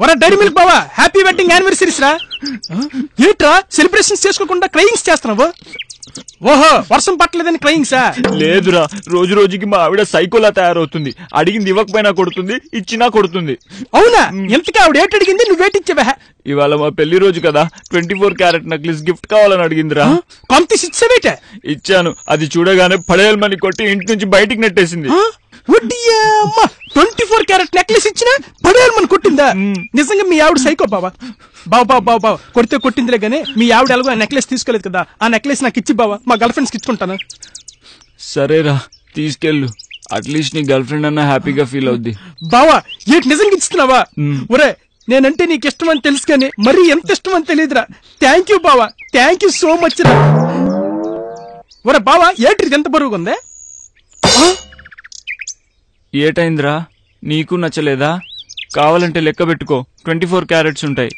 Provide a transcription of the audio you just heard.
వరా dairy milk బావా, happy wedding anniversaries రా. ఏంట్రా సెలబ్రేషన్స్ చేసుకోకుండా క్రయింగ్స్ చేస్తున్నావు? ఓహో, వర్షం పట్టలేదని క్రయింగ్సా? లేదురా, రోజు రోజుకి మా ఆవిడ సైకోలా తయారవుతుంది. అడిగింది ఇవ్వకపోయినా కొడుతుంది, ఇచ్చినా కొడుతుంది. అవునా? ఎంతకీ ఆవిడ ఏటి అడిగింది, నువ్వేటిచ్చావా? ఇవాళ మా పెళ్లి రోజు కదా, 24 క్యారెట్ నెక్లెస్ గిఫ్ట్ కావాలని అడిగిందిరా. పంపిసి ఇచ్చావేట? ఇచ్చాను. అది చూడగానే పడేయాలని కొట్టి ఇంటి నుంచి బయటికి నెట్టేసింది. 24 క్యారెట్ నెక్లెస్ ఇచ్చినా పడేయాలని కొట్టిందా? నిజంగా మీ ఆవిడ సైకో బావా. బావ కొడితే కొట్టిందిలే గానీ మీ ఆవిడ ఎలాగో ఆ నెక్లెస్ తీసుకోలేదు కదా, ఆ నెక్లెస్ నాకు ఇచ్చి బావా, మా గర్ల్ ఫ్రెండ్స్కి ఇచ్చుకుంటాను. సరేరా, తీసుకెళ్ళు. అట్లీస్ట్ నీ గర్ల్ ఫ్రెండ్ అన్నా హ్యాపీగా ఫీల్ అవుద్ది. బావా ఏంటి నిజంగా ఇస్తున్నావా? ఒరే, నేనంటే నీకు ఇష్టం అని తెలుసు కానీ మరీ ఎంత ఇష్టం అని తెలియదురా. థ్యాంక్ యూ బావా, థ్యాంక్ యూ సో మచ్ రా. ఒరే బావా, ఏంటి ఎంత బరువుగా ఉందే? ఏటైందిరా, నీకు నచ్చలేదా? కావాలంటే లెక్క పెట్టుకో, 24 క్యారెట్స్ ఉంటాయి.